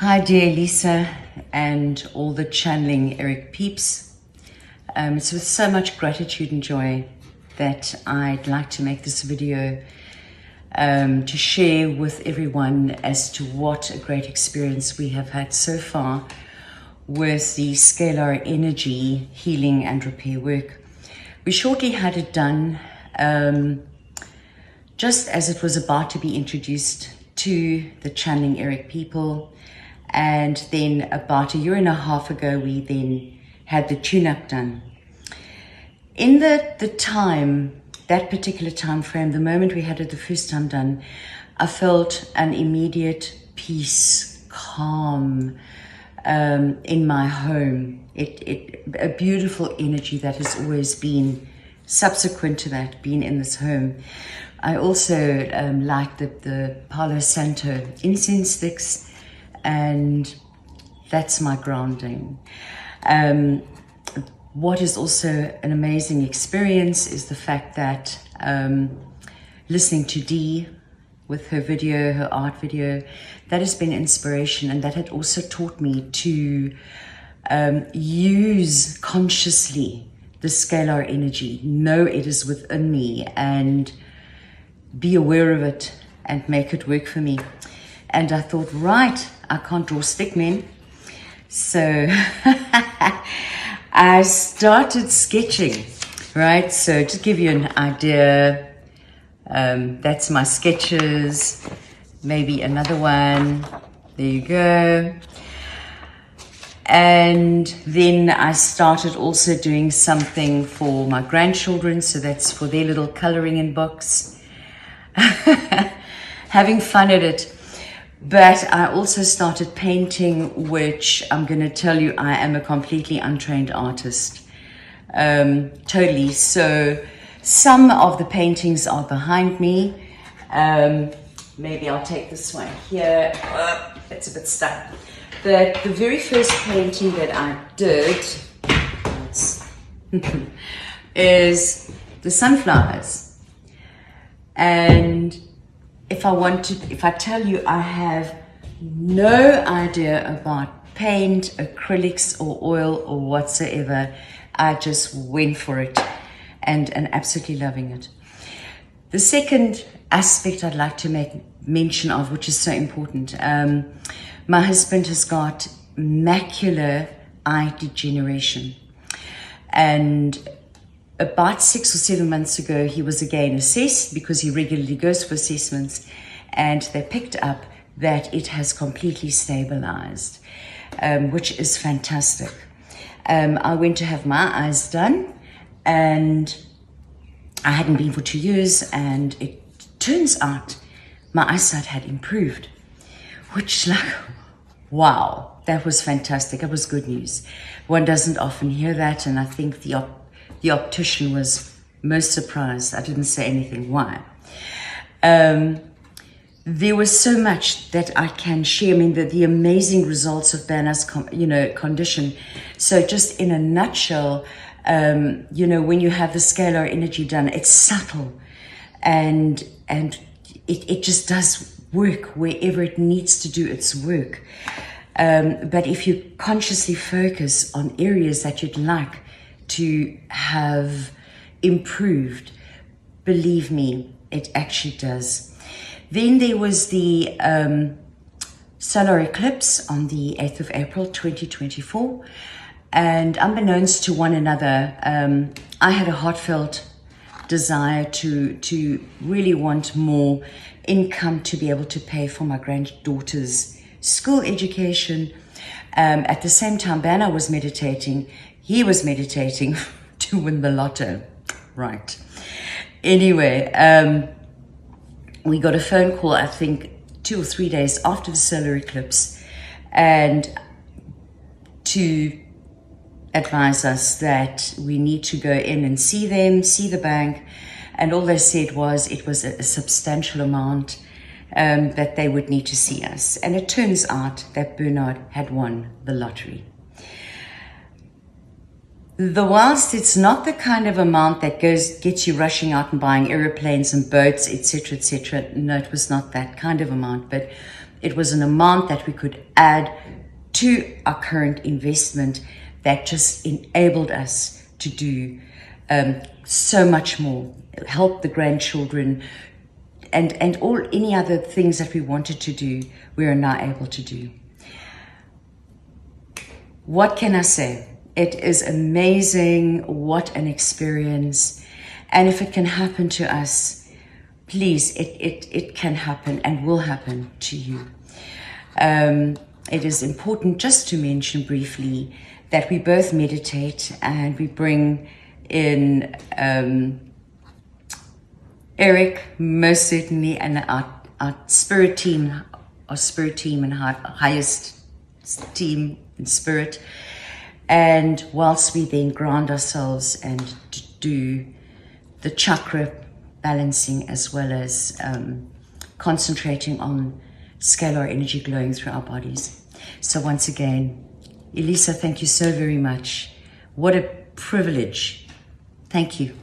Hi dear Lisa and all the channeling Eric peeps. It's with so much gratitude and joy that I'd like to make this video to share with everyone as to what a great experience we have had so far with the Scalar Energy healing and repair work. We shortly had it done just as it was about to be introduced to the channeling Eric people. And then about a year and a half ago, we then had the tune-up done. In that particular time frame, the moment we had it the first time done, I felt an immediate peace, calm in my home. A beautiful energy that has always been, subsequent to that, been in this home. I also like the Palo Santo incense sticks, and that's my grounding. What is also an amazing experience is the fact that listening to Dee with her video, her art video, that has been inspiration, and that had also taught me to use consciously the scalar energy, know it is within me and be aware of it and make it work for me. And I thought, right, I can't draw stickmen. So I started sketching, right? So to give you an idea, that's my sketches, maybe another one. There you go. And then I started also doing something for my grandchildren. So that's for their little coloring in books. Having fun at it. But I also started painting, which I'm going to tell you, I am a completely untrained artist. Totally. So some of the paintings are behind me. Maybe I'll take this one here. It's a bit stuck. But the very first painting that I did is the sunflowers. And if I tell you I have no idea about paint, acrylics or oil or whatsoever, I just went for it and absolutely loving it. The second aspect I'd like to make mention of, which is so important, my husband has got macular eye degeneration, and about 6 or 7 months ago, he was again assessed because he regularly goes for assessments, and they picked up that it has completely stabilized, which is fantastic. I went to have my eyes done, and I hadn't been for 2 years, and it turns out my eyesight had improved, which, like, wow, that was fantastic. That was good news. One doesn't often hear that, and I think the optician was most surprised. I didn't say anything. Why? There was so much that I can share. I mean, the amazing results of Banner's, condition. So just in a nutshell, when you have the scalar energy done, it's subtle, and it just does work wherever it needs to do its work. But if you consciously focus on areas that you'd like to have improved, believe me, it actually does. Then there was the solar eclipse on the 8th of April 2024, and unbeknownst to one another, I had a heartfelt desire to really want more income to be able to pay for my granddaughter's school education. At the same time, Banner was meditating. He was meditating to win the lotto, right? Anyway, we got a phone call, I think 2 or 3 days after the solar eclipse, and to advise us that we need to go in and see the bank, and all they said was it was a substantial amount that they would need to see us. And it turns out that Bernard had won the lottery. Whilst it's not the kind of amount that gets you rushing out and buying aeroplanes and boats, etc., etc. No, it was not that kind of amount, but It was an amount that we could add to our current investment that just enabled us to do so much more, help the grandchildren, and any other things that we wanted to do, we are now able to do. What can I say? It is amazing. What an experience. And if it can happen to us, please, it can happen and will happen to you. It is important just to mention briefly that we both meditate, and we bring in Eric, most certainly, and our spirit team and highest team in spirit. And whilst we then ground ourselves and do the chakra balancing, as well as concentrating on scalar energy glowing through our bodies. So once again, Elisa, thank you so very much. What a privilege. Thank you.